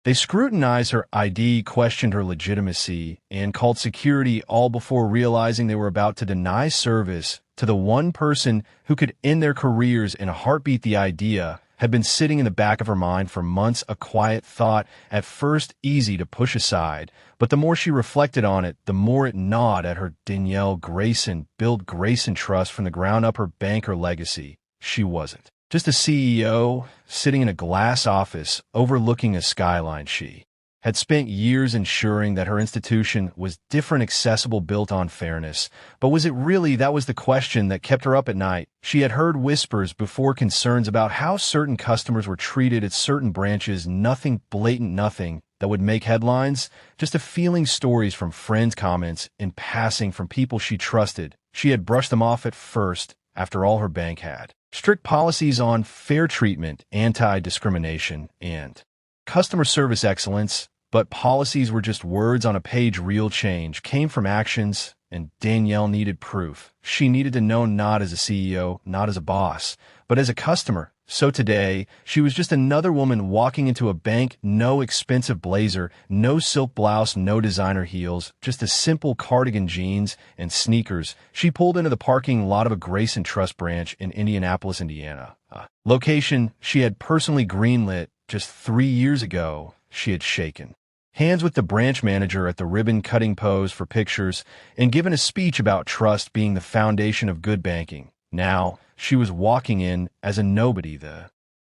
They scrutinized her ID, questioned her legitimacy, and called security, all before realizing they were about to deny service to the one person who could end their careers in a heartbeat. The idea had been sitting in the back of her mind for months, a quiet thought, at first easy to push aside, but the more she reflected on it, the more it gnawed at her. Danielle Grayson built Grayson Trust from the ground up. Her banker legacy. She wasn't just a CEO sitting in a glass office overlooking a skyline. She had spent years ensuring that her institution was different, accessible, built on fairness. But was it really? That was the question that kept her up at night. She had heard whispers before, concerns about how certain customers were treated at certain branches. Nothing blatant, nothing that would make headlines, just a feeling, stories from friends, comments in passing from people she trusted. She had brushed them off at first. After all, her bank had strict policies on fair treatment, anti-discrimination, and customer service excellence. But policies were just words on a page. Real change came from actions, and Danielle needed proof. She needed to know, not as a CEO, not as a boss, but as a customer. So today, she was just another woman walking into a bank. No expensive blazer, no silk blouse, no designer heels, just a simple cardigan, jeans, and sneakers. She pulled into the parking lot of a Grayson Trust branch in Indianapolis, Indiana. Location she had personally greenlit just 3 years ago. She had shaken hands with the branch manager at the ribbon-cutting pose for pictures and given a speech about trust being the foundation of good banking. Now, she was walking in as a nobody. The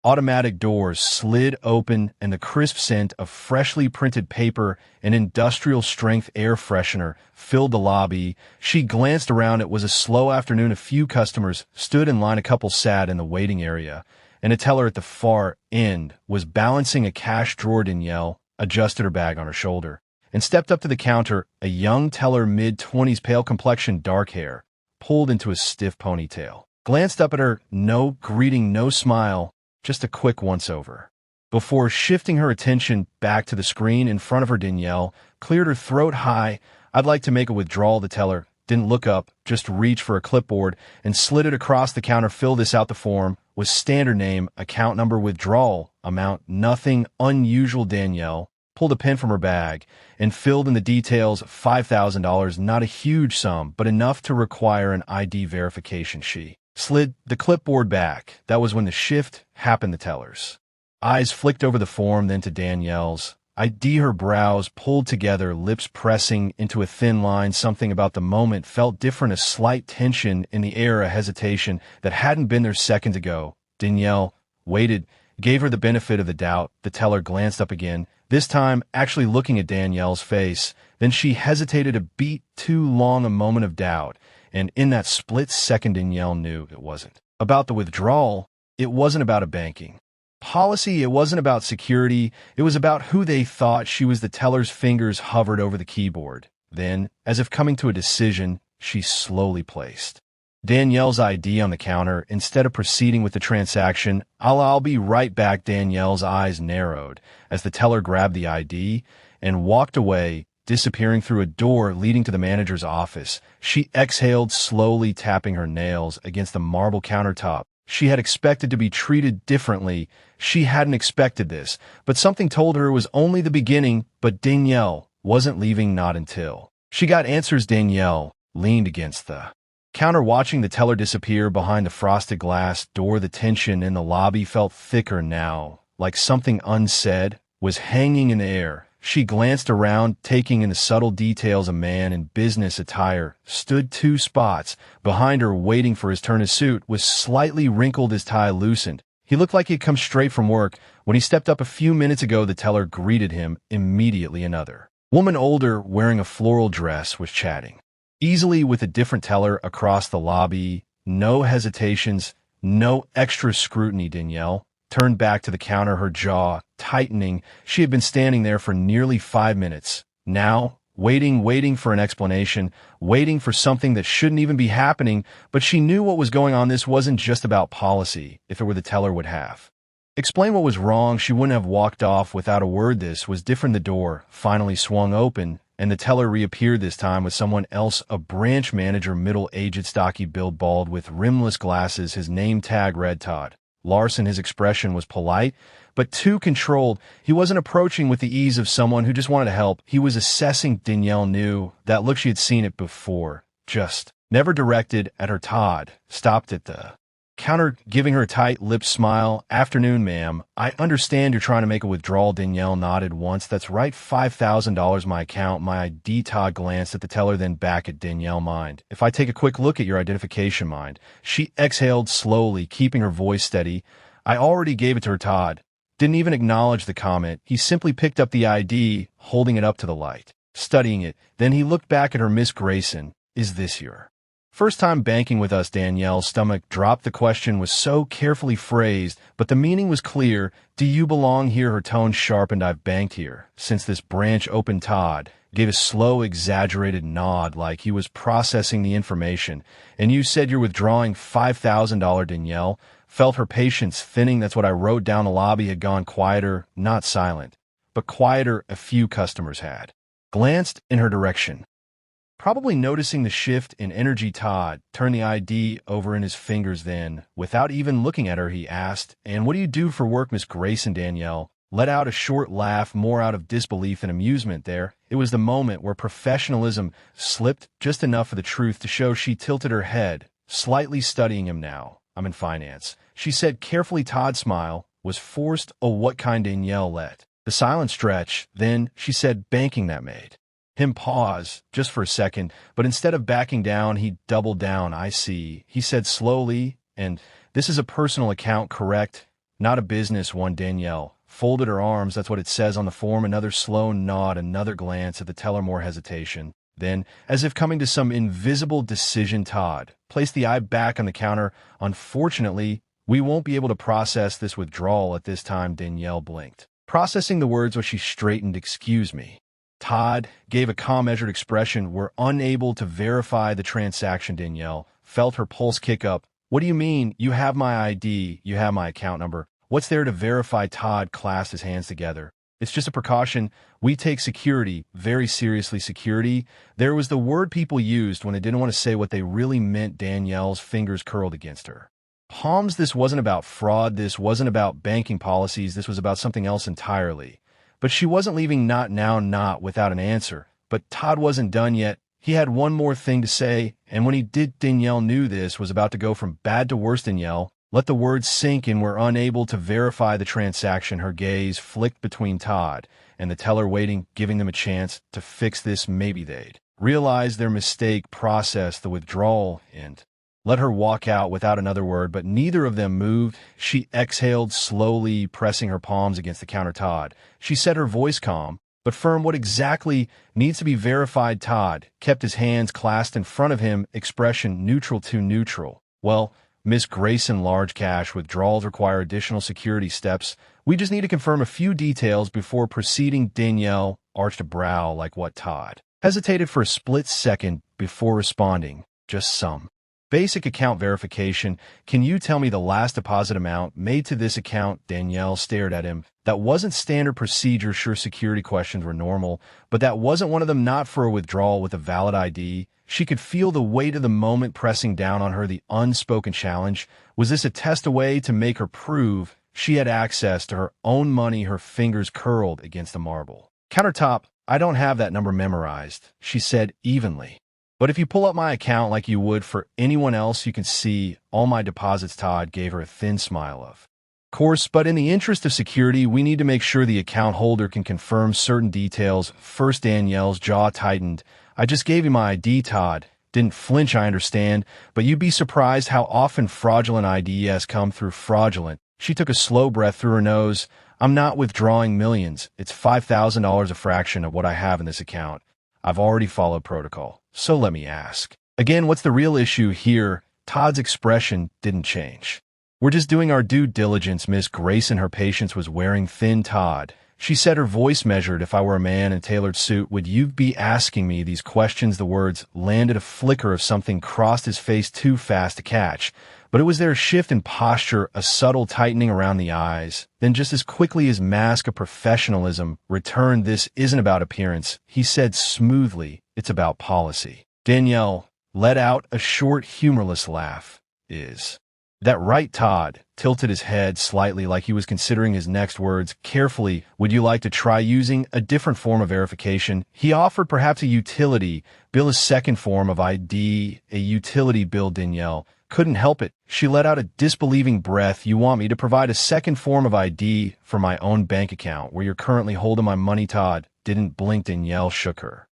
automatic doors slid open, and the crisp scent of freshly printed paper and industrial-strength air freshener filled the lobby. She glanced around. It was a slow afternoon. A few customers stood in line. A couple sat in the waiting area, and a teller at the far end was balancing a cash drawer. Danielle adjusted her bag on her shoulder and stepped up to the counter. A young teller, mid-20s, pale complexion, dark hair pulled into a stiff ponytail, glanced up at her. No greeting, no smile, just a quick once-over. Before shifting her attention back to the screen in front of her, Danielle cleared her throat. "Hi, I'd like to make a withdrawal." The teller didn't look up, just reached for a clipboard and slid it across the counter. "Fill this out." The form was standard: name, account number, withdrawal amount. Nothing unusual. Danielle pulled a pen from her bag and filled in the details. $5,000, not a huge sum, but enough to require an ID verification. She slid the clipboard back. That was when the shift happened. The teller's eyes flicked over the form, then to Danielle's ID. Her brows pulled together, lips pressing into a thin line. Something about the moment felt different, a slight tension in the air, a hesitation that hadn't been there seconds ago. Danielle waited, gave her the benefit of the doubt. The teller glanced up again, this time actually looking at Danielle's face. Then she hesitated a beat too long, a moment of doubt. And in that split second, Danielle knew it wasn't about the withdrawal. It wasn't about a banking policy. It wasn't about security. It was about who they thought she was. The teller's fingers hovered over the keyboard. Then, as if coming to a decision, she slowly placed Danielle's ID on the counter instead of proceeding with the transaction. I'll be right back." Danielle's eyes narrowed as the teller grabbed the ID and walked away, disappearing through a door leading to the manager's office. She exhaled slowly, tapping her nails against the marble countertop. She had expected to be treated differently. She hadn't expected this, but something told her it was only the beginning. But Danielle wasn't leaving, not until she got answers. Danielle leaned against the counter, watching the teller disappear behind the frosted glass door. The tension in the lobby felt thicker now, like something unsaid was hanging in the air. She glanced around, taking in the subtle details. A man in business attire stood 2 spots behind her, waiting for his turn. His suit was slightly wrinkled, his tie loosened. He looked like he'd come straight from work. When he stepped up a few minutes ago, the teller greeted him immediately. Another woman, older, wearing a floral dress, was chatting easily with a different teller across the lobby. No hesitations, no extra scrutiny. Danielle turned back to the counter, her jaw tightening. She had been standing there for nearly 5 minutes now, waiting for an explanation, waiting for something that shouldn't even be happening. But she knew what was going on. This wasn't just about policy. If it were, the teller would have explained what was wrong. She wouldn't have walked off without a word. This was different. The door finally swung open, and the teller reappeared, this time with someone else, a branch manager, middle-aged, stocky build, bald, with rimless glasses, his name tag read Todd. Larson, his expression was polite, but too controlled. He wasn't approaching with the ease of someone who just wanted to help. He was assessing. Danielle knew that look. She had seen it before. Just never directed at her. Todd stopped at the counter, giving her a tight-lipped smile. "Afternoon, ma'am. I understand you're trying to make a withdrawal." Danielle nodded once. "That's right, $5,000 my account, my ID." Todd glanced at the teller, then back at Danielle. "Mind if I take a quick look at your identification?" "Mind." She exhaled slowly, keeping her voice steady. "I already gave it to her." Todd didn't even acknowledge the comment. He simply picked up the ID, holding it up to the light, studying it. Then he looked back at her. "Miss Grayson, is this your first time banking with us?" Danielle's stomach dropped. The question was so carefully phrased, but the meaning was clear. "Do you belong here?" Her tone sharpened. "I've banked here since this branch opened." Todd gave a slow, exaggerated nod like he was processing the information. "And you said you're withdrawing $5,000. Danielle felt her patience thinning. "That's what I wrote down." The lobby had gone quieter, not silent, but quieter. A few customers had glanced in her direction, probably noticing the shift in energy. Todd turned the ID over in his fingers. Then, without even looking at her, he asked, "And what do you do for work, Miss Grayson?" Danielle let out a short laugh, more out of disbelief than amusement. There, it was the moment where professionalism slipped just enough of the truth to show. She tilted her head, slightly studying him now. "I'm in finance," she said carefully. Todd's smile was forced. "Oh, what kind?" Danielle let the silence stretch. Then she said, "Banking." That made him pause just for a second, but instead of backing down, he doubled down. "I see," he said slowly. "And this is a personal account, correct? Not a business one?" Danielle folded her arms. "That's what it says on the form." Another slow nod, another glance at the teller, more hesitation. Then, as if coming to some invisible decision, Todd placed the eye back on the counter. "Unfortunately, we won't be able to process this withdrawal at this time." Danielle blinked, processing the words while she straightened. "Excuse me." Todd gave a calm, measured expression. "We're unable to verify the transaction." Danielle felt her pulse kick up. "What do you mean? You have my ID, you have my account number. What's there to verify?" Todd clasped his hands together. "It's just a precaution. We take security very seriously." Security? There was the word people used when they didn't want to say what they really meant. Danielle's fingers curled against her palms. This wasn't about fraud. This wasn't about banking policies. This was about something else entirely. But she wasn't leaving. Not now, not without an answer. But Todd wasn't done yet. He had one more thing to say, and when he did, Danielle knew this was about to go from bad to worse. Danielle let the words sink in. "We're unable to verify the transaction." Her gaze flicked between Todd and the teller, waiting, giving them a chance to fix this. Maybe they'd realize their mistake, process the withdrawal, and let her walk out without another word. But neither of them moved. She exhaled slowly, pressing her palms against the counter. "Todd," she said, her voice calm but firm, "what exactly needs to be verified?" Todd kept his hands clasped in front of him, expression neutral to neutral. "Well, Miss Grayson, large cash withdrawals require additional security steps. We just need to confirm a few details before proceeding." Danielle arched a brow like what? Todd hesitated for a split second before responding. "Just some basic account verification. Can you tell me the last deposit amount made to this account?" Danielle stared at him. That wasn't standard procedure. Sure, security questions were normal, but that wasn't one of them. Not for a withdrawal with a valid ID. She could feel the weight of the moment pressing down on her, the unspoken challenge. Was this a test, a way to make her prove she had access to her own money? Her fingers curled against the marble countertop. "I don't have that number memorized," she said evenly. "But if you pull up my account like you would for anyone else, you can see all my deposits." Todd gave her a thin smile. "Of course, but in the interest of security, we need to make sure the account holder can confirm certain details first." Danielle's jaw tightened. "I just gave you my ID." Todd didn't flinch. "I understand, but you'd be surprised how often fraudulent IDs come through." "Fraudulent?" She took a slow breath through her nose. "I'm not withdrawing millions. It's $5,000, a fraction of what I have in this account. I've already followed protocol. So let me ask again, what's the real issue here?" Todd's expression didn't change. "We're just doing our due diligence, Miss Grayson." Her patience was wearing thin. "Todd," she said, her voice measured, "if I were a man in a tailored suit, would you be asking me these questions?" The words landed. A flicker of something crossed his face, too fast to catch. But it was there, a shift in posture, a subtle tightening around the eyes. Then just as quickly his mask of professionalism returned. "This isn't about appearance," he said smoothly. "It's about policy." Danielle let out a short, humorless laugh. "Is That right, Todd tilted his head slightly like he was considering his next words carefully. Would you like to try using a different form of verification? He offered perhaps a utility bill, a second form of ID, a utility bill. Danielle couldn't help it. She let out a disbelieving breath. You want me to provide a second form of ID for my own bank account where you're currently holding my money? Todd didn't blink. Danielle shook her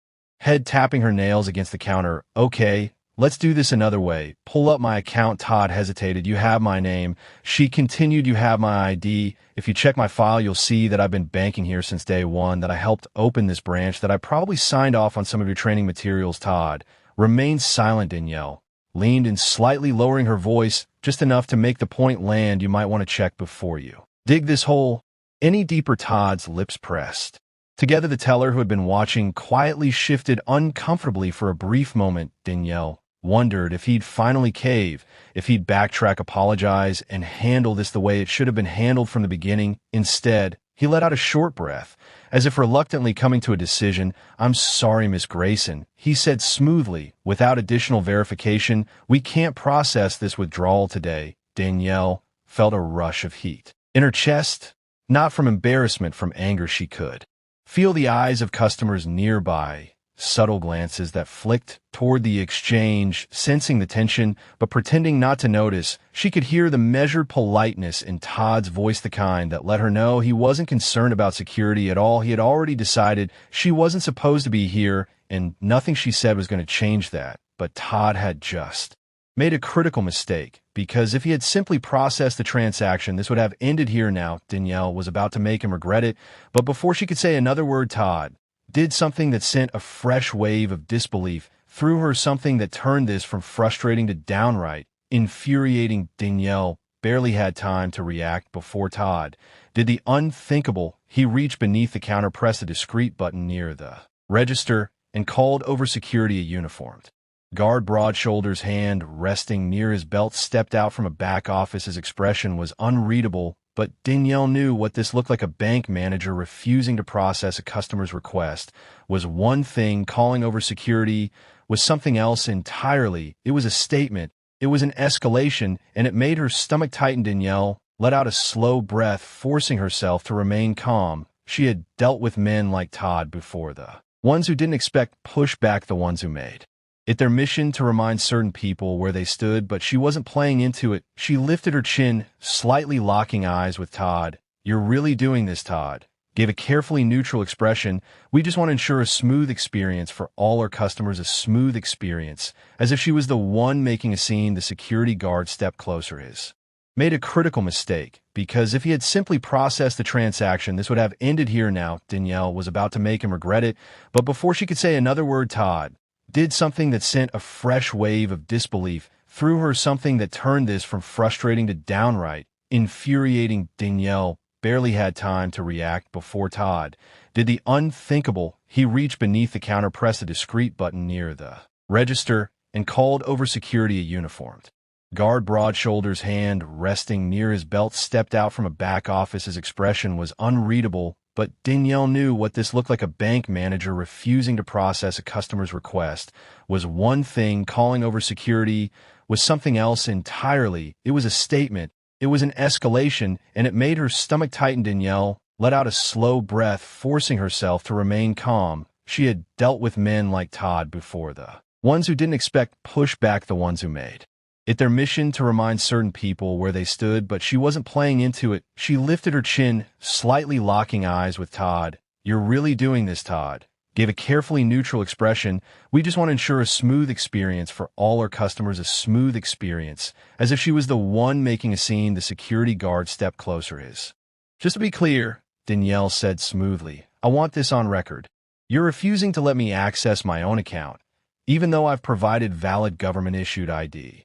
head, tapping her nails against the counter. Okay, let's do this another way. Pull up my account. Todd hesitated. You have my name. She continued. You have my ID. If you check my file, you'll see that I've been banking here since day one, that I helped open this branch, that I probably signed off on some of your training materials. Todd remained silent. Danielle leaned in slightly, lowering her voice just enough to make the point land. You might want to check before you dig this hole any deeper. Todd's lips pressed together. The teller, who had been watching, quietly shifted uncomfortably for a brief moment. Danielle wondered if he'd finally cave, if he'd backtrack, apologize, and handle this the way it should have been handled from the beginning. Instead, he let out a short breath, as if reluctantly coming to a decision. I'm sorry, Miss Grayson, he said smoothly, without additional verification. We can't process this withdrawal today. Danielle felt a rush of heat in her chest, not from embarrassment, from anger. She could feel the eyes of customers nearby, subtle glances that flicked toward the exchange, sensing the tension, but pretending not to notice. She could hear the measured politeness in Todd's voice, the kind that let her know he wasn't concerned about security at all. He had already decided she wasn't supposed to be here, and nothing she said was going to change that. But Todd had just made a critical mistake, because if he had simply processed the transaction, this would have ended here now. Danielle was about to make him regret it, but before she could say another word, Todd did something that sent a fresh wave of disbelief through her, something that turned this from frustrating to downright infuriating. Danielle barely had time to react before Todd did the unthinkable. He reached beneath the counter, pressed a discreet button near the register, and called over security. A uniformed guard, broad shoulders, hand resting near his belt, stepped out from a back office. His expression was unreadable, but Danielle knew what this looked like. A bank manager refusing to process a customer's request was one thing. Calling over security was something else entirely. It was a statement. It was an escalation, and it made her stomach tighten. Danielle let out a slow breath, forcing herself to remain calm. She had dealt with men like Todd before, the ones who didn't expect pushback, the ones who made it their mission to remind certain people where they stood, but she wasn't playing into it. She lifted her chin, slightly locking eyes with Todd. You're really doing this? Todd gave a carefully neutral expression. We just want to ensure a smooth experience for all our customers, a smooth experience. As if she was the one making a scene, the security guard stepped closer. His made a critical mistake, because if he had simply processed the transaction, this would have ended here now. Danielle was about to make him regret it, but before she could say another word, Todd did something that sent a fresh wave of disbelief through her, something that turned this from frustrating to downright infuriating. Danielle barely had time to react before Todd did the unthinkable. He reached beneath the counter, pressed a discreet button near the register, and called over security. A uniformed guard, broad shoulders, hand resting near his belt, stepped out from a back office. His expression was unreadable, but Danielle knew what this looked like. A bank manager refusing to process a customer's request was one thing. Calling over security was something else entirely. It was a statement. It was an escalation, and it made her stomach tighten. Danielle let out a slow breath, forcing herself to remain calm. She had dealt with men like Todd before, the ones who didn't expect pushback, the ones who made it their mission to remind certain people where they stood, but she wasn't playing into it. She lifted her chin, slightly locking eyes with Todd. You're really doing this? Todd gave a carefully neutral expression. We just want to ensure a smooth experience for all our customers, a smooth experience. As if she was the one making a scene, the security guard stepped closer. His just to be clear, Danielle said smoothly, I want this on record. You're refusing to let me access my own account, even though I've provided valid government-issued ID,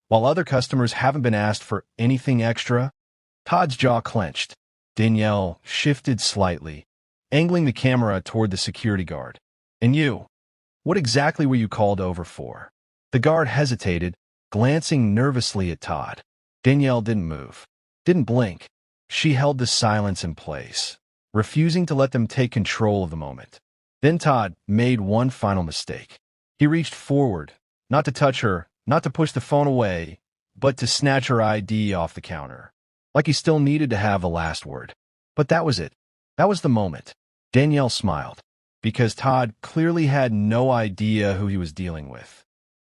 while other customers haven't been asked for anything extra. Todd's jaw clenched. Danielle shifted slightly, angling the camera toward the security guard. And you? What exactly were you called over for? The guard hesitated, glancing nervously at Todd. Danielle didn't move, didn't blink. She held the silence in place, refusing to let them take control of the moment. Then Todd made one final mistake. He reached forward, not to touch her, not to push the phone away, but to snatch her ID off the counter. Like he still needed to have the last word. But that was it. That was the moment. Danielle smiled, because Todd clearly had no idea who he was dealing with.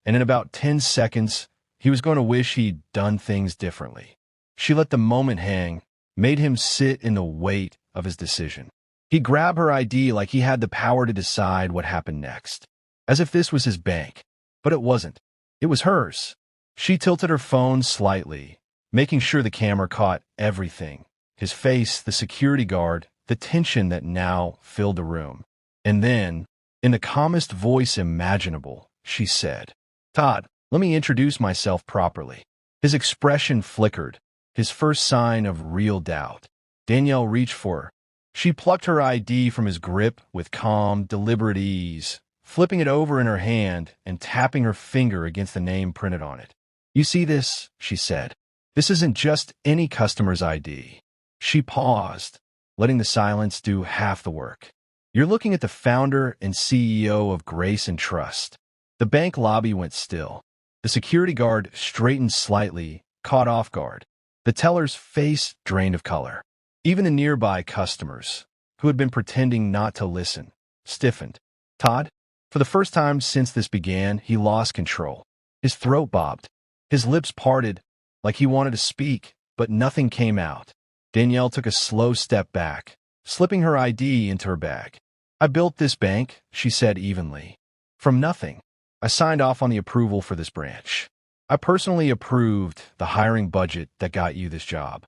And in about 10 seconds, he was going to wish he'd done things differently. She let the moment hang, made him sit in the weight of his decision. He grabbed her ID like he had the power to decide what happened next, as if this was his bank. But it wasn't. It was hers. She tilted her phone slightly, making sure the camera caught everything. His face, the security guard, the tension that now filled the room. And then, in the calmest voice imaginable, she said, "Todd, let me introduce myself properly." His expression flickered, his first sign of real doubt. Danielle reached for her. She plucked her ID from his grip with calm, deliberate ease, flipping it over in her hand and tapping her finger against the name printed on it. "You see this?" she said. "This isn't just any customer's ID." She paused, letting the silence do half the work. "You're looking at the founder and CEO of Grace and Trust." The bank lobby went still. The security guard straightened slightly, caught off guard. The teller's face drained of color. Even the nearby customers, who had been pretending not to listen, stiffened. Todd, for the first time since this began, he lost control. His throat bobbed. His lips parted, like he wanted to speak, but nothing came out. Danielle took a slow step back, slipping her ID into her bag. "I built this bank," she said evenly. "From nothing. I signed off on the approval for this branch. I personally approved the hiring budget that got you this job."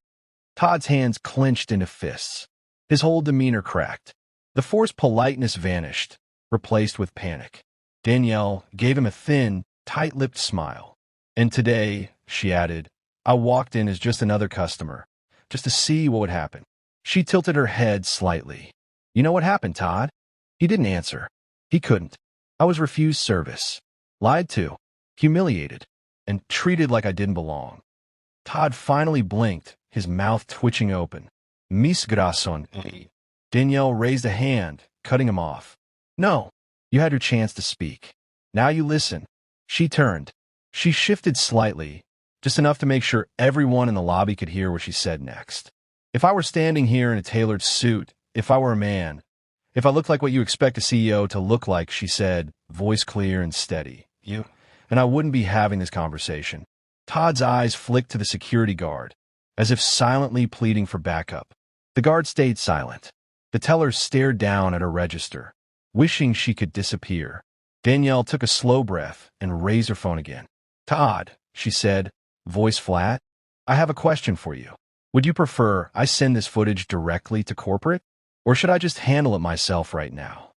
Todd's hands clenched into fists. His whole demeanor cracked. The forced politeness vanished, replaced with panic. Danielle gave him a thin, tight-lipped smile. "And today," she added, "I walked in as just another customer, just to see what would happen." She tilted her head slightly. "You know what happened, Todd?" He didn't answer. He couldn't. "I was refused service, lied to, humiliated, and treated like I didn't belong." Todd finally blinked, his mouth twitching open. "Mis grason." Danielle raised a hand, cutting him off. "No, you had your chance to speak. Now you listen." She turned. She shifted slightly, just enough to make sure everyone in the lobby could hear what she said next. "If I were standing here in a tailored suit, if I were a man, if I looked like what you expect a CEO to look like," she said, voice clear and steady, and I wouldn't be having this conversation." Todd's eyes flicked to the security guard, as if silently pleading for backup. The guard stayed silent. The teller stared down at her register, wishing she could disappear. Danielle took a slow breath and raised her phone again. "Todd," she said, voice flat, "I have a question for you. Would you prefer I send this footage directly to corporate, or should I just handle it myself right now?"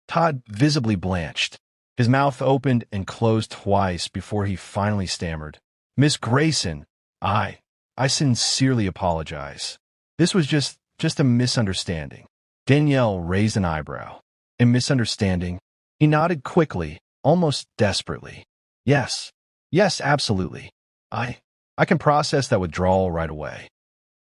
Todd visibly blanched. His mouth opened and closed twice before he finally stammered, "Miss Grayson, I sincerely apologize. This was just a misunderstanding." Danielle raised an eyebrow. "A misunderstanding?" He nodded quickly, almost desperately. Yes, absolutely. I can process that withdrawal right away."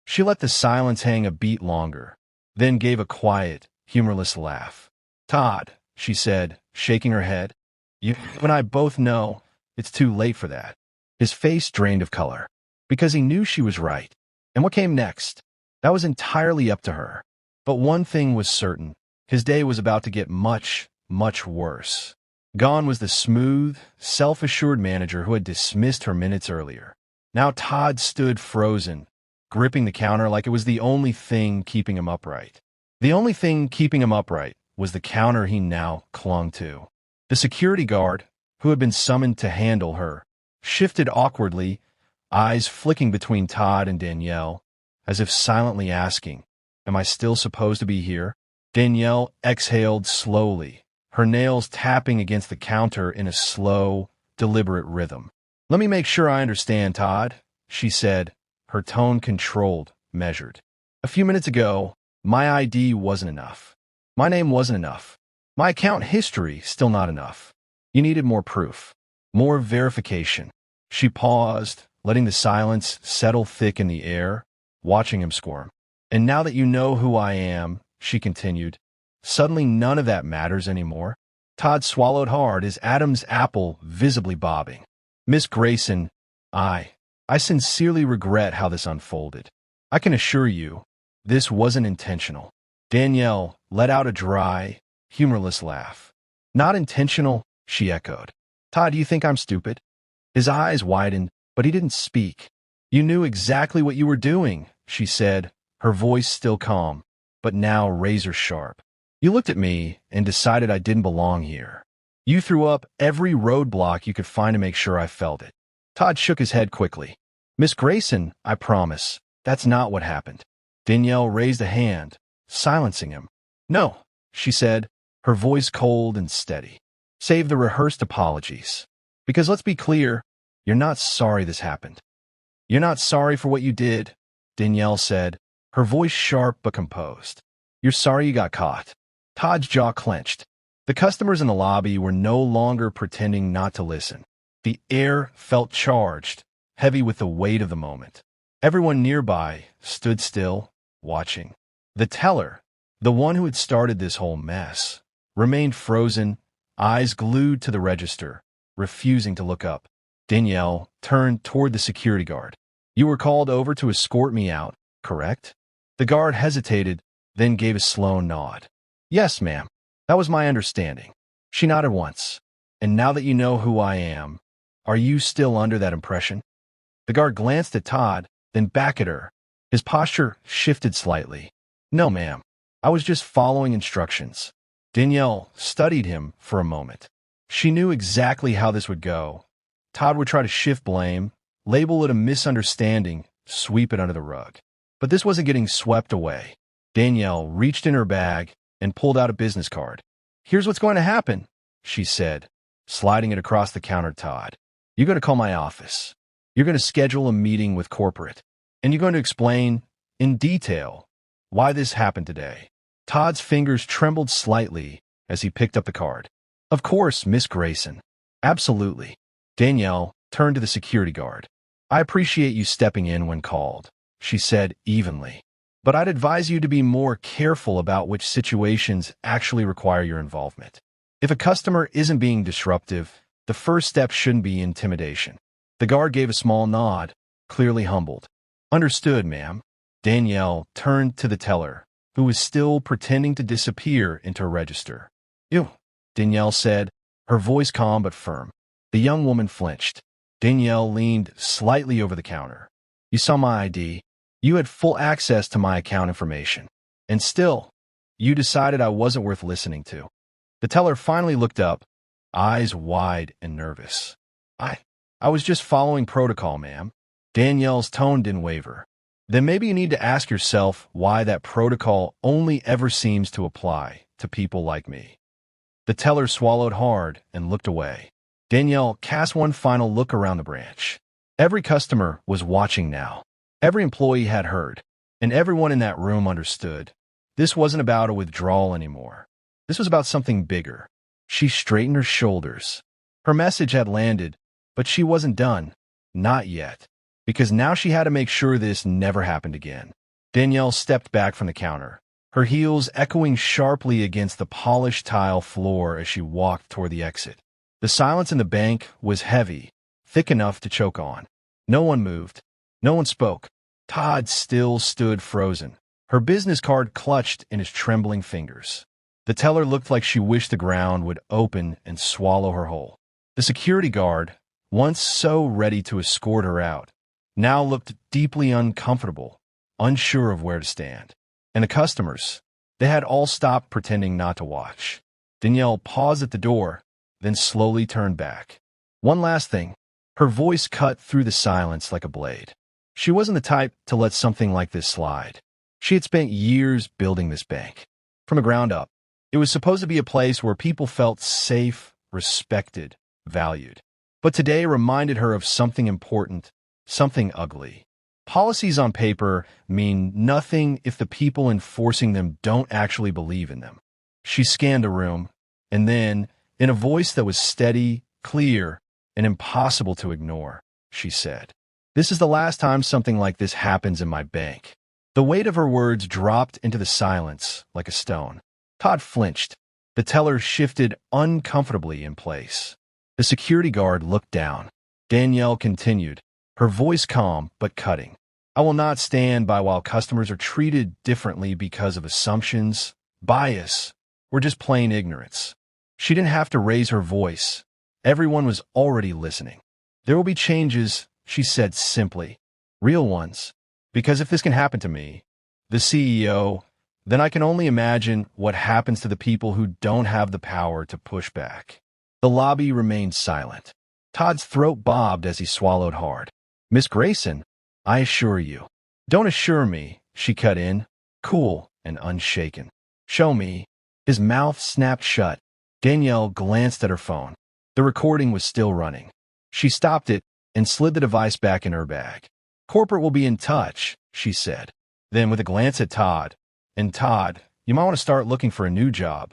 She let the silence hang a beat longer, then gave a quiet, humorless laugh. "Todd," she said, shaking her head, "you and I both know it's too late for that." His face drained of color, because he knew she was right. And what came next? That was entirely up to her. But one thing was certain. His day was about to get much, much worse. Gone was the smooth, self-assured manager who had dismissed her minutes earlier. Now Todd stood frozen, gripping the counter like it was the only thing keeping him upright. The only thing keeping him upright was the counter he now clung to. The security guard, who had been summoned to handle her, shifted awkwardly, eyes flicking between Todd and Danielle, as if silently asking, "Am I still supposed to be here?" Danielle exhaled slowly, her nails tapping against the counter in a slow, deliberate rhythm. "Let me make sure I understand, Todd," she said, her tone controlled, measured. "A few minutes ago, my ID wasn't enough. My name wasn't enough. My account history still not enough. You needed more proof, more verification." She paused, letting the silence settle thick in the air, watching him squirm. "And now that you know who I am," she continued, "suddenly none of that matters anymore." Todd swallowed hard, his Adam's apple visibly bobbing. "Miss Grayson, I, I sincerely regret how this unfolded. I can assure you, this wasn't intentional. Danielle let out a dry, humorless laugh. Not intentional, she echoed. Todd, do you think I'm stupid? His eyes widened, but he didn't speak. You knew exactly what you were doing, she said, her voice still calm, but now razor sharp. You looked at me and decided I didn't belong here. You threw up every roadblock you could find to make sure I felt it. Todd shook his head quickly. Miss Grayson, I promise, that's not what happened. Danielle raised a hand, silencing him. No, she said, her voice cold and steady. Save the rehearsed apologies. Because let's be clear, you're not sorry this happened. You're not sorry for what you did, Danielle said, her voice sharp but composed. You're sorry you got caught. Todd's jaw clenched. The customers in the lobby were no longer pretending not to listen. The air felt charged, heavy with the weight of the moment. Everyone nearby stood still, watching. The teller, the one who had started this whole mess, remained frozen, eyes glued to the register, refusing to look up. Danielle turned toward the security guard. You were called over to escort me out, correct? The guard hesitated, then gave a slow nod. Yes, ma'am. That was my understanding. She nodded once. And now that you know who I am, are you still under that impression? The guard glanced at Todd, then back at her. His posture shifted slightly. No, ma'am. I was just following instructions. Danielle studied him for a moment. She knew exactly how this would go. Todd would try to shift blame, label it a misunderstanding, sweep it under the rug. But this wasn't getting swept away. Danielle reached in her bag and pulled out a business card. Here's what's going to happen, she said, sliding it across the counter to Todd. You're going to call my office. You're going to schedule a meeting with corporate. And you're going to explain, in detail, why this happened today. Todd's fingers trembled slightly as he picked up the card. Of course, Miss Grayson. Absolutely. Danielle turned to the security guard. I appreciate you stepping in when called, she said evenly. But I'd advise you to be more careful about which situations actually require your involvement. If a customer isn't being disruptive, the first step shouldn't be intimidation. The guard gave a small nod, clearly humbled. Understood, ma'am. Danielle turned to the teller, who was still pretending to disappear into a register. You, Danielle said, her voice calm but firm. The young woman flinched. Danielle leaned slightly over the counter. You saw my ID. You had full access to my account information. And still, you decided I wasn't worth listening to. The teller finally looked up, eyes wide and nervous. I was just following protocol, ma'am. Danielle's tone didn't waver. Then maybe you need to ask yourself why that protocol only ever seems to apply to people like me. The teller swallowed hard and looked away. Danielle cast one final look around the branch. Every customer was watching now. Every employee had heard, and everyone in that room understood. This wasn't about a withdrawal anymore. This was about something bigger. She straightened her shoulders. Her message had landed, but she wasn't done. Not yet. Because now she had to make sure this never happened again. Danielle stepped back from the counter, her heels echoing sharply against the polished tile floor as she walked toward the exit. The silence in the bank was heavy, thick enough to choke on. No one moved. No one spoke. Todd still stood frozen, her business card clutched in his trembling fingers. The teller looked like she wished the ground would open and swallow her whole. The security guard, once so ready to escort her out, now looked deeply uncomfortable, unsure of where to stand. And the customers, they had all stopped pretending not to watch. Danielle paused at the door, then slowly turned back. One last thing. Her voice cut through the silence like a blade. She wasn't the type to let something like this slide. She had spent years building this bank. From the ground up, it was supposed to be a place where people felt safe, respected, valued. But today reminded her of something important, something ugly. Policies on paper mean nothing if the people enforcing them don't actually believe in them. She scanned the room, and then, in a voice that was steady, clear, and impossible to ignore, she said, "This is the last time something like this happens in my bank." The weight of her words dropped into the silence like a stone. Todd flinched. The teller shifted uncomfortably in place. The security guard looked down. Danielle continued, her voice calm but cutting. I will not stand by while customers are treated differently because of assumptions, bias, or just plain ignorance. She didn't have to raise her voice. Everyone was already listening. There will be changes, she said simply. Real ones. Because if this can happen to me, the CEO, then I can only imagine what happens to the people who don't have the power to push back. The lobby remained silent. Todd's throat bobbed as he swallowed hard. Miss Grayson, I assure you. Don't assure me, she cut in, cool and unshaken. Show me. His mouth snapped shut. Danielle glanced at her phone. The recording was still running. She stopped it and slid the device back in her bag. Corporate will be in touch, she said. Then with a glance at Todd, and Todd, you might want to start looking for a new job.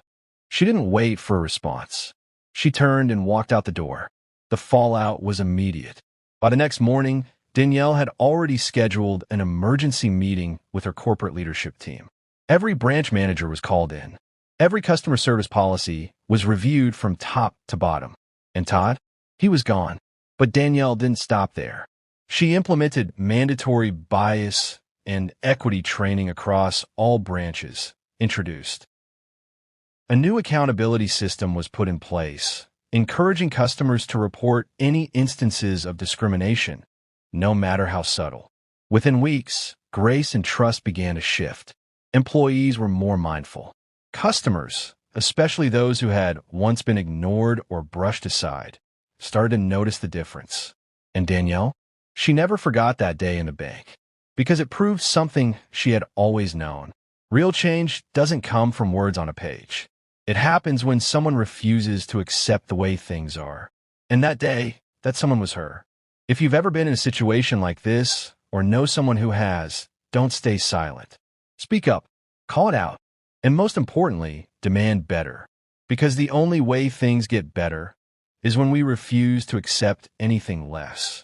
She didn't wait for a response. She turned and walked out the door. The fallout was immediate. By the next morning, Danielle had already scheduled an emergency meeting with her corporate leadership team. Every branch manager was called in. Every customer service policy was reviewed from top to bottom. And Todd? He was gone. But Danielle didn't stop there. She implemented mandatory bias and equity training across all branches, introduced. A new accountability system was put in place, encouraging customers to report any instances of discrimination, no matter how subtle. Within weeks, grace and trust began to shift. Employees were more mindful. Customers, especially those who had once been ignored or brushed aside, started to notice the difference. And Danielle? She never forgot that day in the bank, because it proved something she had always known. Real change doesn't come from words on a page. It happens when someone refuses to accept the way things are. And that day, that someone was her. If you've ever been in a situation like this, or know someone who has, don't stay silent. Speak up, call it out, and most importantly, demand better. Because the only way things get better is when we refuse to accept anything less.